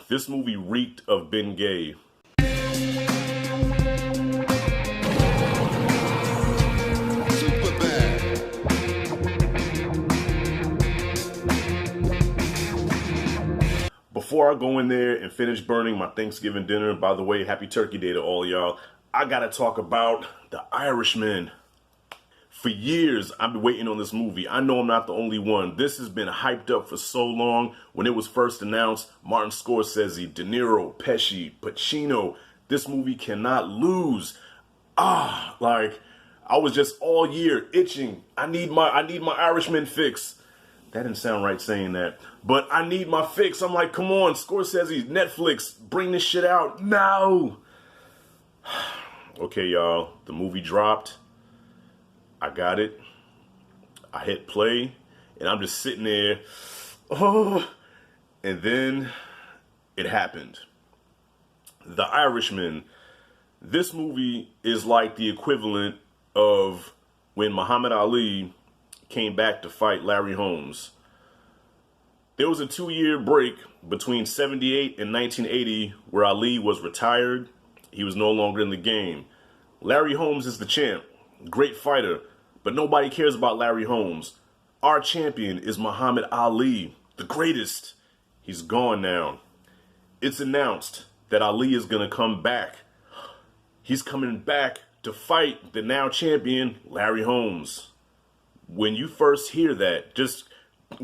This movie reeked of Ben Gay. Before I go in there and finish burning my Thanksgiving dinner, by the way, happy Turkey Day to all y'all, I gotta talk about The Irishman. For years, I've been waiting on this movie. I know I'm not the only one. This has been hyped up for so long. When it was first announced, Martin Scorsese, De Niro, Pesci, Pacino, this movie cannot lose. I was just all year itching. I need my Irishman fix. That didn't sound right saying that. But I need my fix. I'm like, come on, Scorsese, Netflix, bring this shit out now. Okay, y'all, the movie dropped. I got it. I hit play, and I'm just sitting there. Oh, and then it happened. The Irishman. This movie is like the equivalent of when Muhammad Ali came back to fight Larry Holmes. There was a 2-year break between 78 and 1980 where Ali was retired. He was no longer in the game. Larry Holmes is the champ. Great fighter. But nobody cares about Larry Holmes. Our champion is Muhammad Ali, the greatest. He's gone now. It's announced that Ali is going to come back. He's coming back to fight the now champion, Larry Holmes. When you first hear that, just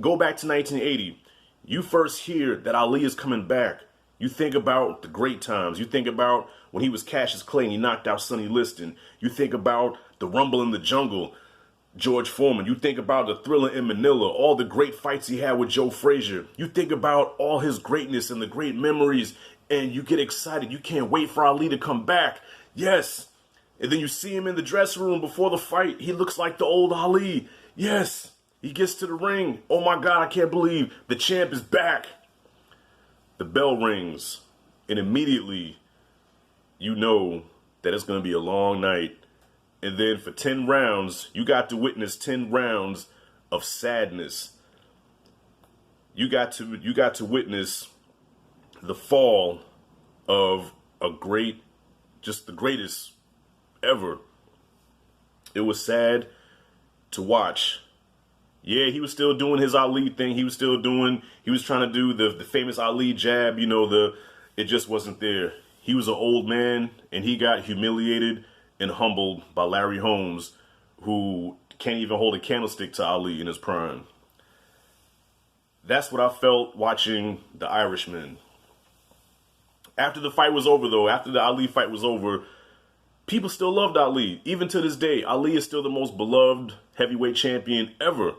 go back to 1980. You first hear that Ali is coming back. You think about the great times. You think about when he was Cassius Clay and he knocked out Sonny Liston. You think about the Rumble in the Jungle, George Foreman. You think about the Thriller in Manila, all the great fights he had with Joe Frazier. You think about all his greatness and the great memories, and you get excited. You can't wait for Ali to come back. Yes. And then you see him in the dressing room before the fight. He looks like the old Ali. Yes. He gets to the ring. Oh my God, I can't believe the champ is back. The bell rings, and immediately you know that it's going to be a long night. And then for 10 rounds, you got to witness 10 rounds of sadness. You got to witness the fall of a great, just the greatest ever. It was sad to watch. Yeah, he was still doing his Ali thing. He was trying to do the famous Ali jab, it just wasn't there. He was an old man, and he got humiliated and humbled by Larry Holmes, who can't even hold a candlestick to Ali in his prime. That's what I felt watching The Irishman. After the fight was over, though, after the Ali fight was over, people still loved Ali. Even to this day, Ali is still the most beloved heavyweight champion ever.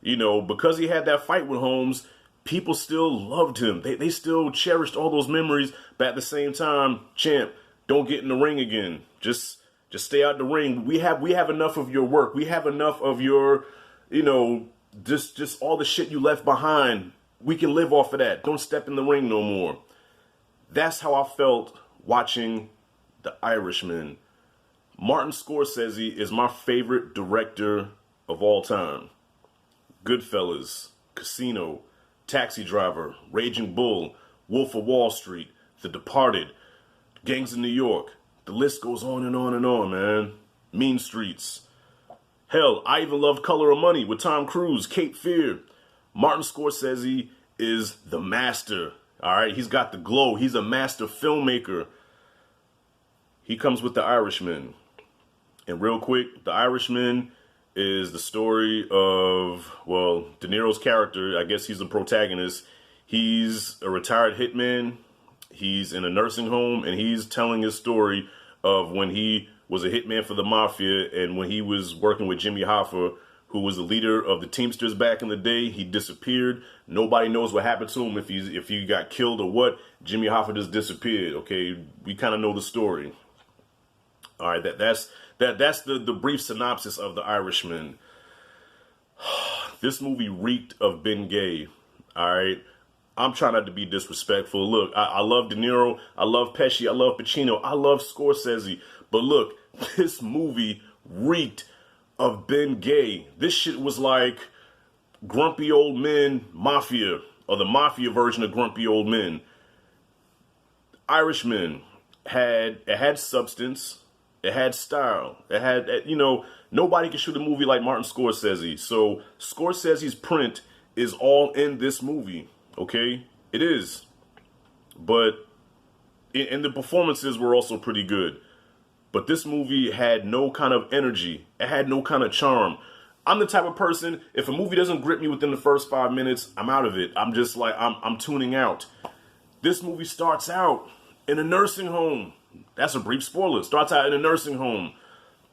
Because he had that fight with Holmes, people still loved him. They still cherished all those memories, but at the same time, champ, don't get in the ring again. Just stay out the ring. We have enough of your work. We have enough of your, just all the shit you left behind. We can live off of that. Don't step in the ring no more. That's how I felt watching The Irishman. Martin Scorsese is my favorite director of all time. Goodfellas, Casino, Taxi Driver, Raging Bull, Wolf of Wall Street, The Departed, Gangs of New York. The list goes on and on and on, man. Mean Streets. Hell, I even loved Color of Money with Tom Cruise, Cape Fear. Martin Scorsese is the master. All right, he's got the glow. He's a master filmmaker. He comes with The Irishman. And real quick, The Irishman is the story of, De Niro's character. I guess he's the protagonist. He's a retired hitman. He's in a nursing home, and he's telling his story of when he was a hitman for the mafia and when he was working with Jimmy Hoffa, who was the leader of the Teamsters back in the day. He disappeared. Nobody knows what happened to him, if he got killed or what. Jimmy Hoffa just disappeared. Okay, we kind of know the story. All right, that's the brief synopsis of The Irishman. This movie reeked of Ben Gay. All right. I'm trying not to be disrespectful. Look, I love De Niro. I love Pesci. I love Pacino. I love Scorsese. But look, this movie reeked of Ben Gay. This shit was like Grumpy Old Men Mafia, or the Mafia version of Grumpy Old Men. Irishman had substance, it had style, it had, you know, nobody can shoot a movie like Martin Scorsese. So Scorsese's print is all in this movie, okay? It is. But, and the performances were also pretty good. But this movie had no kind of energy. It had no kind of charm. I'm the type of person, if a movie doesn't grip me within the first 5 minutes, I'm out of it. I'm just like, I'm tuning out. This movie starts out in a nursing home. That's a brief spoiler. Starts out in a nursing home.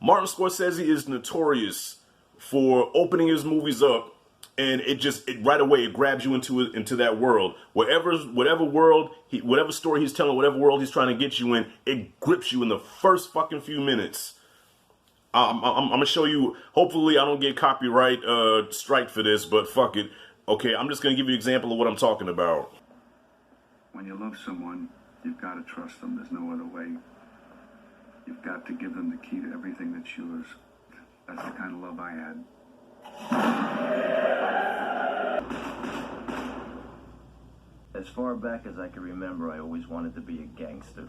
Martin Scorsese is notorious for opening his movies up, and it right away it grabs you into that world. Whatever world, whatever story he's telling, whatever world he's trying to get you in, it grips you in the first fucking few minutes. I'm gonna show you. Hopefully, I don't get copyright strike for this, but fuck it. Okay, I'm just gonna give you an example of what I'm talking about. When you love someone, you've got to trust them. There's no other way. You've got to give them the key to everything that's yours. That's the kind of love I had. As far back as I can remember, I always wanted to be a gangster.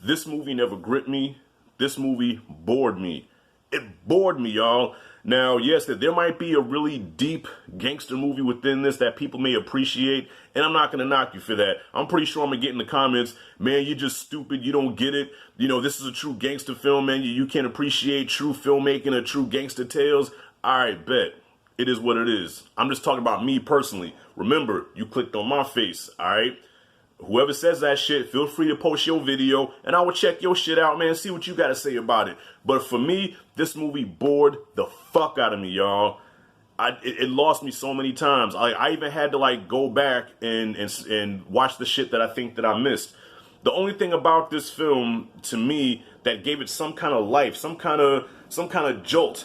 This movie never gripped me. This movie bored me. It bored me, y'all. Now, yes, there might be a really deep gangster movie within this that people may appreciate, and I'm not going to knock you for that. I'm pretty sure I'm going to get in the comments, man, you're just stupid, you don't get it. You know, this is a true gangster film, man. You can't appreciate true filmmaking or true gangster tales. All right, bet. It is what it is. I'm just talking about me personally. Remember, you clicked on my face, all right? Whoever says that shit, feel free to post your video, and I will check your shit out, man, see what you got to say about it. But for me, this movie bored the fuck out of me, y'all. It lost me so many times. I even had to, like, go back and watch the shit that I think that I missed. The only thing about this film, to me, that gave it some kind of life, some kind of jolt,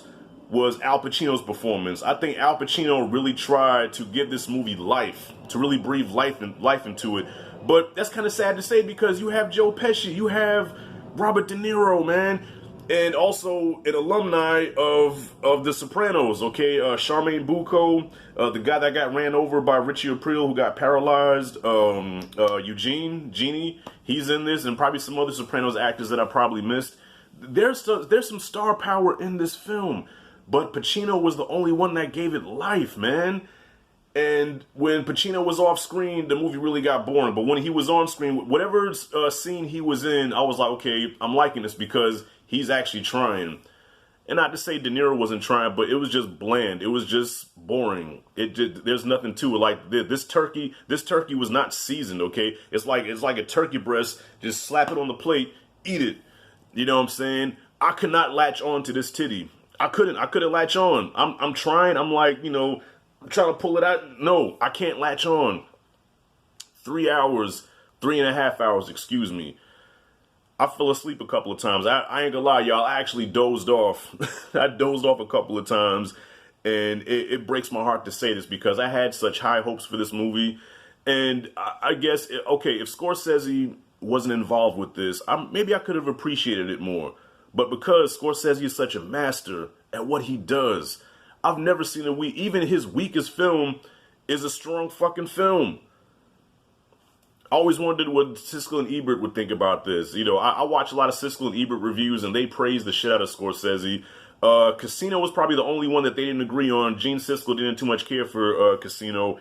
was Al Pacino's performance. I think Al Pacino really tried to give this movie life, to really breathe life into it. But that's kind of sad to say because you have Joe Pesci, you have Robert De Niro, man, and also an alumni of The Sopranos, okay? Charmaine Bucco, the guy that got ran over by Richie Aprile, who got paralyzed, Genie, he's in this, and probably some other Sopranos actors that I probably missed. There's some star power in this film, but Pacino was the only one that gave it life, man. And when Pacino was off screen, the movie really got boring. But when he was on screen, whatever scene he was in, I was like, okay, I'm liking this because he's actually trying. And not to say De Niro wasn't trying, but it was just bland. It was just boring. There's nothing to it. Like this turkey was not seasoned. Okay, it's like a turkey breast. Just slap it on the plate, eat it. You know what I'm saying? I could not latch on to this titty. I couldn't latch on. I'm trying. I'm like, you know, I'm trying to pull it out. No, I can't latch on. 3 hours, 3.5 hours, excuse me. I fell asleep a couple of times. I ain't gonna lie, y'all. I actually dozed off. I dozed off a couple of times. And it breaks my heart to say this because I had such high hopes for this movie. And I guess, okay, if Scorsese wasn't involved with this, maybe I could have appreciated it more. But because Scorsese is such a master at what he does, I've never seen even his weakest film is a strong fucking film. I always wondered what Siskel and Ebert would think about this. You know, I watch a lot of Siskel and Ebert reviews, and they praise the shit out of Scorsese. Casino was probably the only one that they didn't agree on. Gene Siskel didn't too much care for Casino.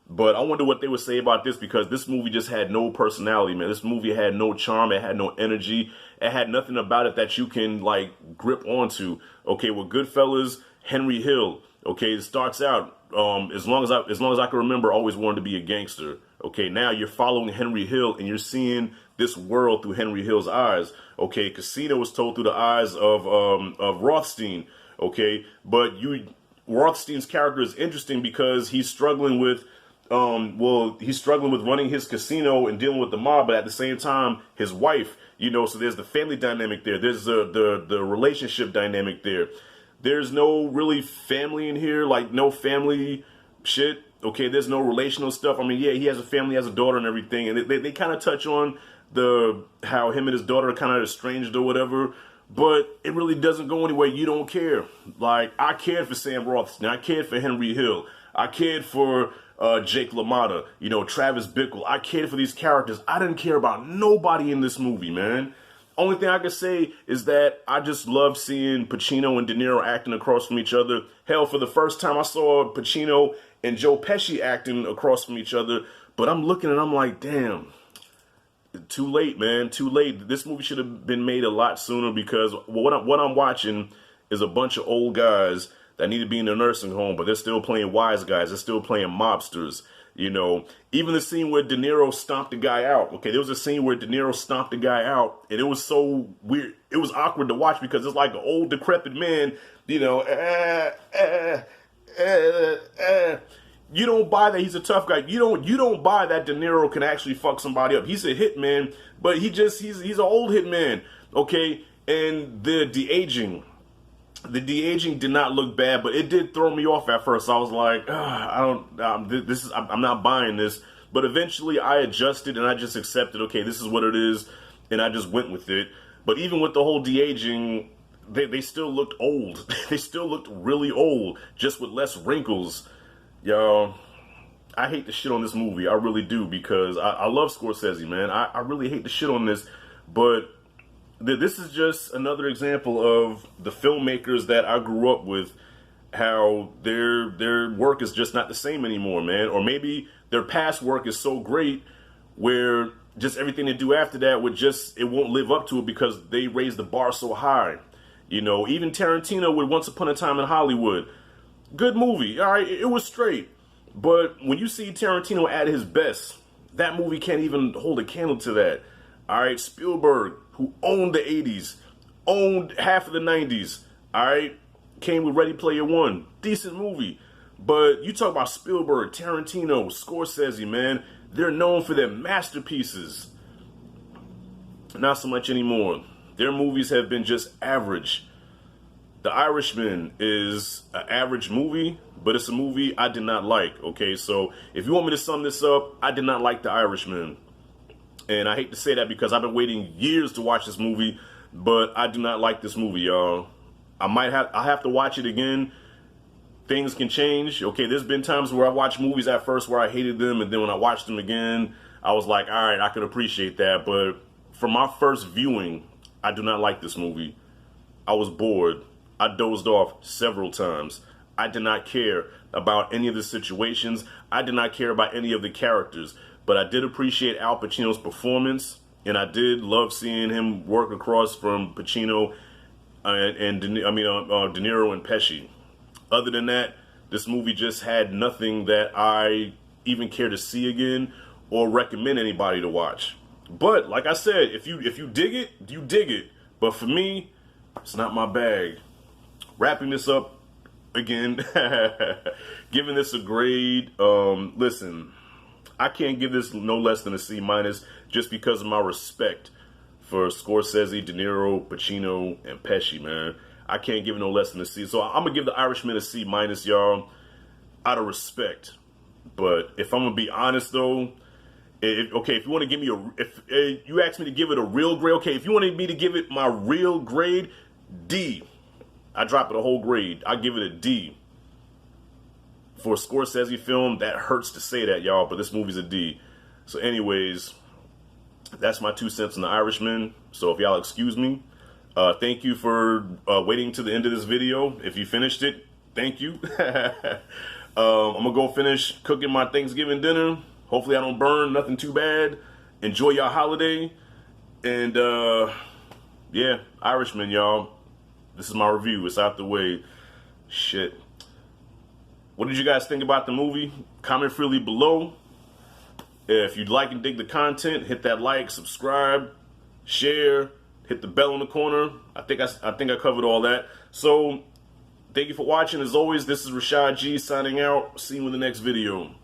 But I wonder what they would say about this because this movie just had no personality, man. This movie had no charm. It had no energy. It had nothing about it that you can, like, grip onto. Okay, with Goodfellas, Henry Hill. Okay, it starts out, as long as I can remember, always wanted to be a gangster. Okay, now you're following Henry Hill and you're seeing this world through Henry Hill's eyes. Okay, Casino was told through the eyes of Rothstein. Okay, but Rothstein's character is interesting because he's struggling with running his casino and dealing with the mob, but at the same time, his wife, you know, so there's the family dynamic there. There's the relationship dynamic there. There's no really family in here, like no family shit. Okay, there's no relational stuff. I mean, yeah, he has a family, has a daughter and everything, and they kind of touch on how him and his daughter are kind of estranged or whatever, but it really doesn't go anywhere. You don't care. Like, I cared for Sam Rothstein. I cared for Henry Hill. I cared for Jake LaMotta, you know, Travis Bickle. I cared for these characters. I didn't care about nobody in this movie, man. Only thing I can say is that I just love seeing Pacino and De Niro acting across from each other. Hell, for the first time I saw Pacino and Joe Pesci acting across from each other. But I'm looking and I'm like, damn, too late, man, too late. This movie should have been made a lot sooner because what I'm watching is a bunch of old guys that need to be in a nursing home, but they're still playing wise guys. They're still playing mobsters. You know, even the scene where De Niro stomped the guy out. Okay, there was a scene where De Niro stomped the guy out, and it was so weird. It was awkward to watch because it's like an old decrepit man, you know, you don't buy that he's a tough guy. You don't buy that De Niro can actually fuck somebody up. He's a hitman, but he's an old hitman. Okay, and the de-aging did not look bad, but it did throw me off at first. I was like, I'm not buying this. But eventually I adjusted and I just accepted, okay, this is what it is, and I just went with it. But even with the whole de-aging, they still looked old. They still looked really old, just with less wrinkles. Y'all, I hate to shit on this movie. I really do, because I love Scorsese, man. I really hate to shit on this, but this is just another example of the filmmakers that I grew up with, how their work is just not the same anymore, man. Or maybe their past work is so great where just everything they do after that it won't live up to it because they raised the bar so high. You know, even Tarantino with Once Upon a Time in Hollywood. Good movie, all right, it was straight. But when you see Tarantino at his best, that movie can't even hold a candle to that. All right, Spielberg, who owned the 80s, owned half of the 90s, all right, came with Ready Player One. Decent movie. But you talk about Spielberg, Tarantino, Scorsese, man, they're known for their masterpieces. Not so much anymore. Their movies have been just average. The Irishman is an average movie, but it's a movie I did not like, okay? So if you want me to sum this up, I did not like The Irishman. And I hate to say that because I've been waiting years to watch this movie, but I do not like this movie, y'all. I'll have to watch it again. Things can change. Okay, there's been times where I watched movies at first where I hated them, and then when I watched them again, I was like, all right, I could appreciate that. But for my first viewing, I do not like this movie. I was bored. I dozed off several times. I did not care about any of the situations. I did not care about any of the characters. But I did appreciate Al Pacino's performance, and I did love seeing him work across from Pacino and De Niro and Pesci. Other than that, this movie just had nothing that I even care to see again or recommend anybody to watch. But like I said, if you dig it, you dig it. But for me, it's not my bag. Wrapping this up again, giving this a grade. Listen, I can't give this no less than a C- just because of my respect for Scorsese, De Niro, Pacino, and Pesci, man. I can't give it no less than a C. So I'm gonna give The Irishman a C-, y'all, out of respect. But if I'm gonna be honest though, if you want to give me if you asked me to give it a real grade, okay, if you wanted me to give it my real grade, D. I drop it a whole grade. I give it a D. For a Scorsese film, that hurts to say that, y'all, but this movie's a D. So anyways, that's my 2 cents on The Irishman. So if y'all excuse me, thank you for waiting to the end of this video. If you finished it, thank you. I'm gonna go finish cooking my Thanksgiving dinner. Hopefully I don't burn nothing too bad. Enjoy your holiday. And yeah, Irishman, y'all. This is my review. It's out the way. Shit. What did you guys think about the movie? Comment freely below. If you'd like and dig the content, hit that like, subscribe, share, hit the bell in the corner. I think I covered all that. So, thank you for watching. As always, this is Rashad G signing out. See you in the next video.